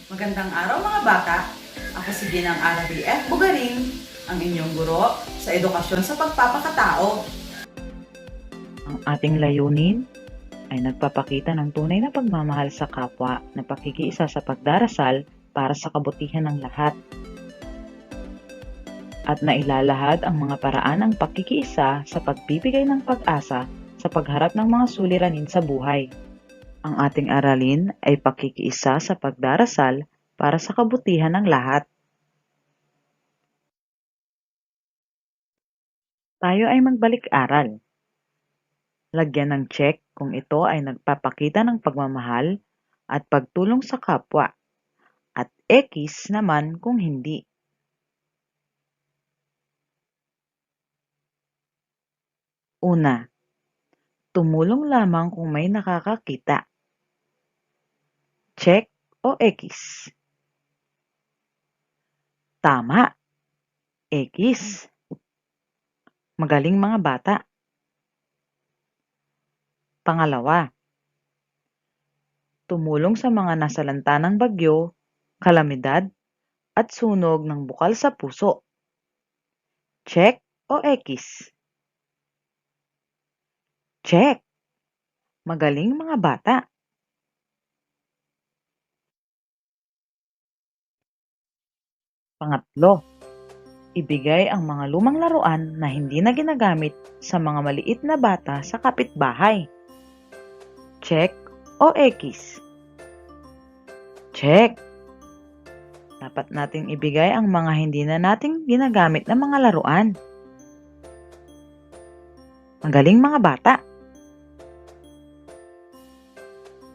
Magandang araw mga bata! Ako si Ginang Arabi F. Bugaring, ang inyong guro sa edukasyon sa pagpapakatao. Ang ating layunin ay nagpapakita ng tunay na pagmamahal sa kapwa na pakikiisa sa pagdarasal para sa kabutihan ng lahat. At nailalahad ang mga paraan ng pakikiisa sa pagbibigay ng pag-asa sa pagharap ng mga suliranin sa buhay. Ang ating aralin ay pakikiisa sa pagdarasal para sa kabutihan ng lahat. Tayo ay magbalik-aral. Lagyan ng check kung ito ay nagpapakita ng pagmamahal at pagtulong sa kapwa, at X naman kung hindi. Una, tumulong lamang kung may nakakakita. Check o X? Tama, X. Magaling mga bata. Pangalawa, tumulong sa mga nasalanta ng bagyo, kalamidad, at sunog ng bukal sa puso. Check o X? Check. Magaling mga bata. Pangatlo, ibigay ang mga lumang laruan na hindi na ginagamit sa mga maliit na bata sa kapitbahay. Check o X? Check. Dapat nating ibigay ang mga hindi na nating ginagamit na mga laruan. Magaling mga bata.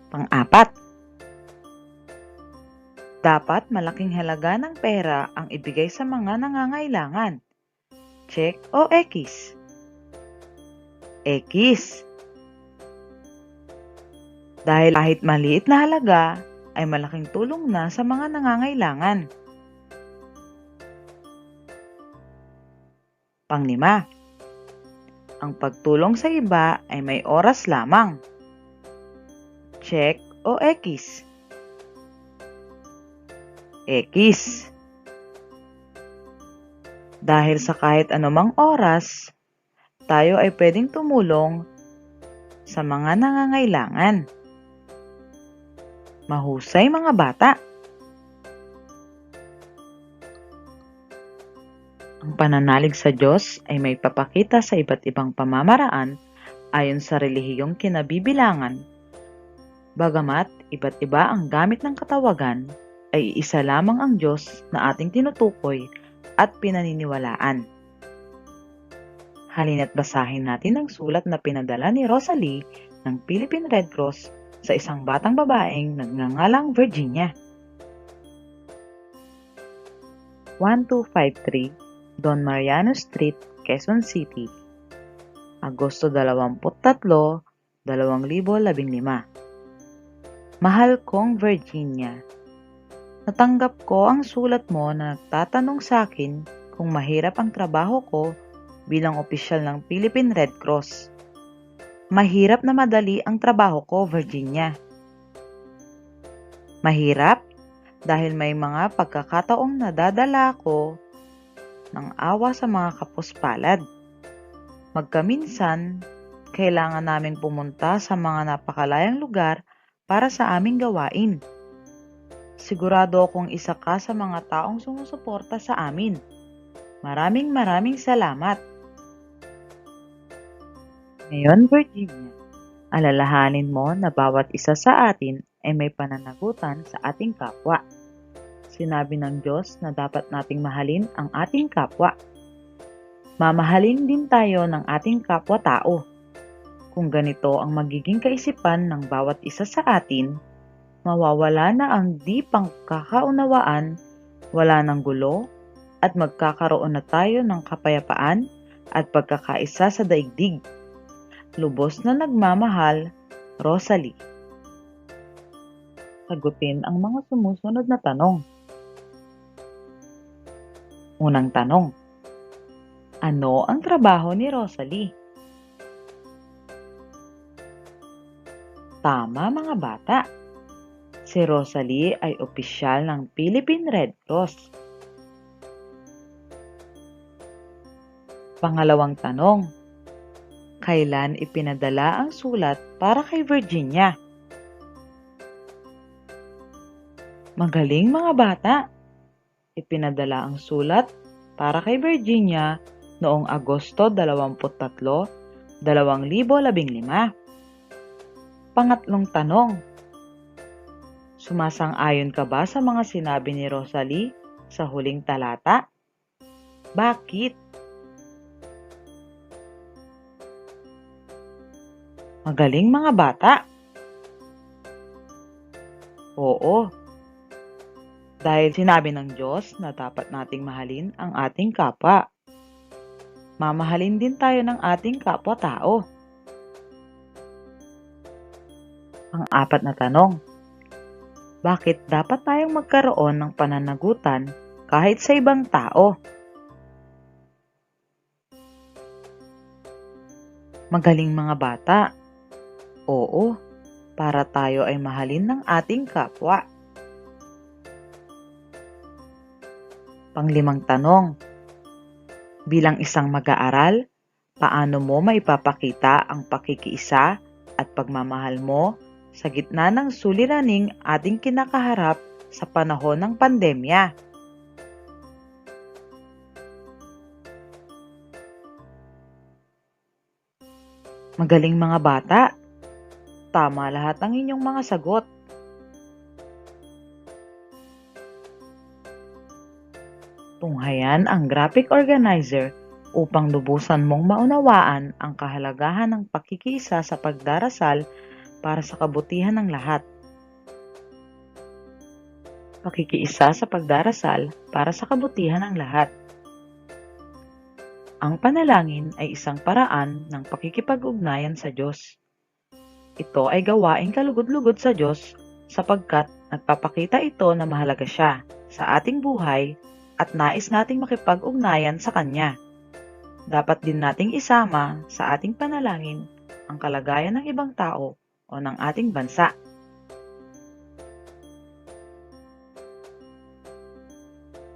Pang-apat, dapat malaking halaga ng pera ang ibigay sa mga nangangailangan. Check o X? X. Dahil kahit maliit na halaga, ay malaking tulong na sa mga nangangailangan. Panglima, ang pagtulong sa iba ay may oras lamang. Check o X? X. Dahil sa kahit anumang oras, tayo ay pwedeng tumulong sa mga nangangailangan. Mahusay mga bata. Ang pananalig sa Diyos ay may papakita sa iba't ibang pamamaraan ayon sa relihiyong kinabibilangan. Bagamat iba't iba ang gamit ng katawagan, ay isa lamang ang Diyos na ating tinutukoy at pinaniniwalaan. Halina't basahin natin ang sulat na pinadala ni Rosalie ng Philippine Red Cross sa isang batang babaeng nagngangalang Virginia. 1253 Don Mariano Street, Quezon City, Agosto 23, 2015. Mahal kong Virginia, natanggap ko ang sulat mo na nagtatanong sa akin kung mahirap ang trabaho ko bilang opisyal ng Philippine Red Cross. Mahirap na madali ang trabaho ko, Virginia. Mahirap dahil may mga pagkakataong nadadala ko ng awa sa mga kapuspalad. Magkaminsan, kailangan naming pumunta sa mga napakalayang lugar para sa aming gawain. Sigurado akong isa ka sa mga taong sumusuporta sa amin. Maraming salamat. Ngayon, Virginia, alalahanin mo na bawat isa sa atin ay may pananagutan sa ating kapwa. Sinabi ng Diyos na dapat nating mahalin ang ating kapwa. Mamahalin din tayo ng ating kapwa-tao. Kung ganito ang magiging kaisipan ng bawat isa sa atin, mawawala na ang di pangkakaunawaan, wala ng gulo, at magkakaroon na tayo ng kapayapaan at pagkakaisa sa daigdig. Lubos na nagmamahal, Rosalie. Sagutin ang mga sumusunod na tanong. Unang tanong, ano ang trabaho ni Rosalie? Tama mga bata. Si Rosalie ay opisyal ng Philippine Red Cross. Pangalawang tanong, kailan ipinadala ang sulat para kay Virginia? Magaling mga bata! Ipinadala ang sulat para kay Virginia noong Agosto 23, 2015. Pangatlong tanong, sumasang-ayon ka ba sa mga sinabi ni Rosalie sa huling talata? Bakit? Magaling mga bata! Oo, dahil sinabi ng Diyos na dapat nating mahalin ang ating kapwa. Mamahalin din tayo ng ating kapwa-tao. Ang apat na tanong, bakit dapat tayong magkaroon ng pananagutan kahit sa ibang tao? Magaling mga bata! Oo, para tayo ay mahalin ng ating kapwa. Panglimang tanong, bilang isang mag-aaral, paano mo maipapakita ang pakikiisa at pagmamahal mo sa gitna ng suliraning ating kinakaharap sa panahon ng pandemya? Magaling mga bata! Tama lahat ang inyong mga sagot. Tunghayan ang graphic organizer upang lubusan mong maunawaan ang kahalagahan ng pakikiisa sa pagdarasal para sa kabutihan ng lahat. Pakikiisa sa pagdarasal para sa kabutihan ng lahat. Ang panalangin ay isang paraan ng pakikipag-ugnayan sa Diyos. Ito ay gawaing kalugod-lugod sa Diyos sapagkat nagpapakita ito na mahalaga siya sa ating buhay at nais nating makipag-ugnayan sa Kanya. Dapat din nating isama sa ating panalangin ang kalagayan ng ibang tao o ng ating bansa.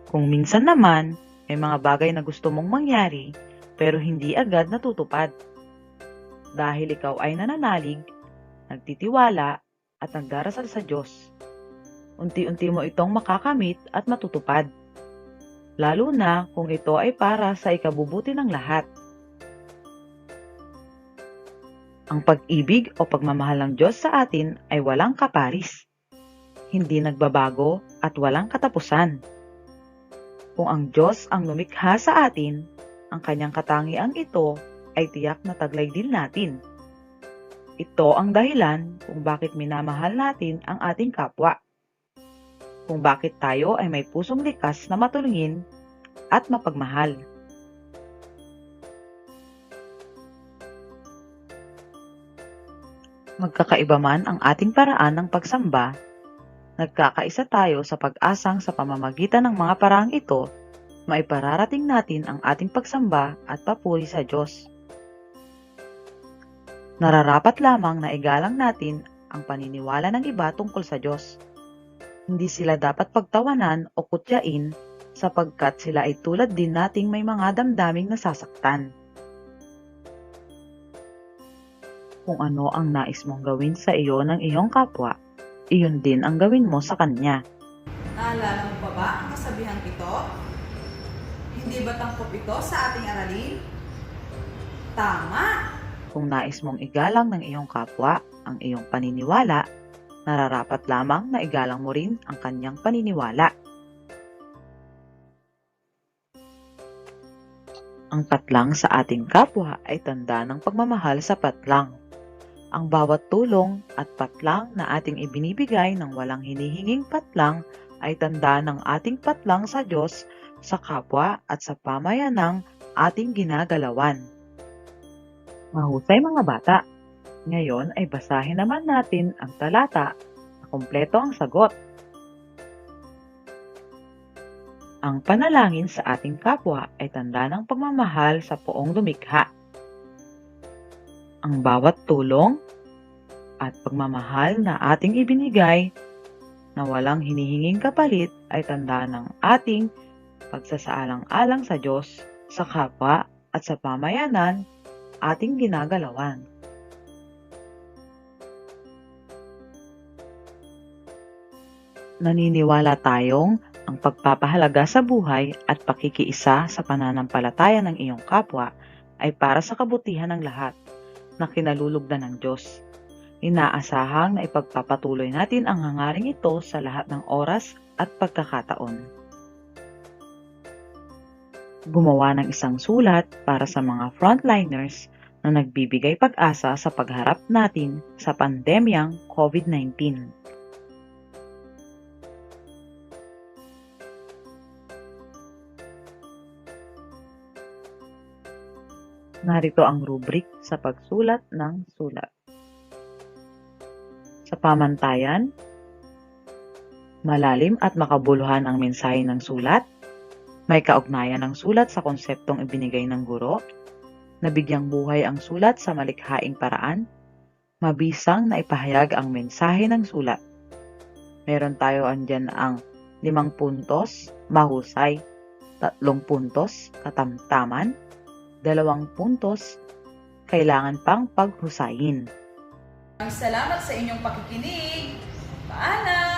Kung minsan naman, may mga bagay na gusto mong mangyari pero hindi agad natutupad. Dahil ikaw ay nananalig, nagtitiwala at nagdarasal sa Diyos. Unti-unti mo itong makakamit at matutupad. Lalo na kung ito ay para sa ikabubuti ng lahat. Ang pag-ibig o pagmamahal ng Diyos sa atin ay walang kaparis. Hindi nagbabago at walang katapusan. Kung ang Diyos ang lumikha sa atin, ang kanyang katangiang ito ay tiyak na taglay din natin. Ito ang dahilan kung bakit minamahal natin ang ating kapwa. Kung bakit tayo ay may pusong likas na matulungin at mapagmahal. Magkakaiba man ang ating paraan ng pagsamba, nagkakaisa tayo sa pag-asang sa pamamagitan ng mga paraang ito, maipararating natin ang ating pagsamba at papuri sa Diyos. Nararapat lamang na igalang natin ang paniniwala ng iba tungkol sa Diyos. Hindi sila dapat pagtawanan o kutyain sapagkat sila ay tulad din nating may mga damdaming nasasaktan. Kung ano ang nais mong gawin sa iyo ng iyong kapwa, iyon din ang gawin mo sa kanya. Naalala mo pa ba ang kasabihang ito? Hindi ba tangkop ito sa ating aralin? Tama! Kung nais mong igalang ng iyong kapwa ang iyong paniniwala, nararapat lamang na igalang mo rin ang kanyang paniniwala. Ang patlang sa ating kapwa ay tanda ng pagmamahal sa patlang. Ang bawat tulong at patlang na ating ibinibigay ng walang hinihinging patlang ay tanda ng ating patlang sa Diyos, sa kapwa at sa pamayanang ating ginagalawan. Mahusay mga bata! Ngayon ay basahin naman natin ang talata na kumpleto ang sagot. Ang panalangin sa ating kapwa ay tanda ng pagmamahal sa poong lumikha. Ang bawat tulong at pagmamahal na ating ibinigay na walang hinihinging kapalit ay tanda ng ating pagsasaalang-alang sa Diyos, sa kapwa at sa pamayanan ating ginagalawan. Naniniwala tayong ang pagpapahalaga sa buhay at pakikiisa sa pananampalataya ng iyong kapwa ay para sa kabutihan ng lahat na kinalulugdan ng Diyos. Inaasahang na ipagpapatuloy natin ang hangaring ito sa lahat ng oras at pagkakataon. Gumawa ng isang sulat para sa mga frontliners na nagbibigay pag-asa sa pagharap natin sa pandemyang COVID-19. Narito ang rubrik sa pagsulat ng sulat. Sa pamantayan, malalim at makabuluhan ang mensahe ng sulat, may kaugnayan ng sulat sa konseptong ibinigay ng guro, nabigyang buhay ang sulat sa malikhaing paraan, mabisang na ipahayag ang mensahe ng sulat. Meron tayo andyan ang 5 puntos, mahusay, 3 puntos, katamtaman, 2 puntos, kailangan pang paghusayin. Salamat sa inyong pakikinig. Paalam!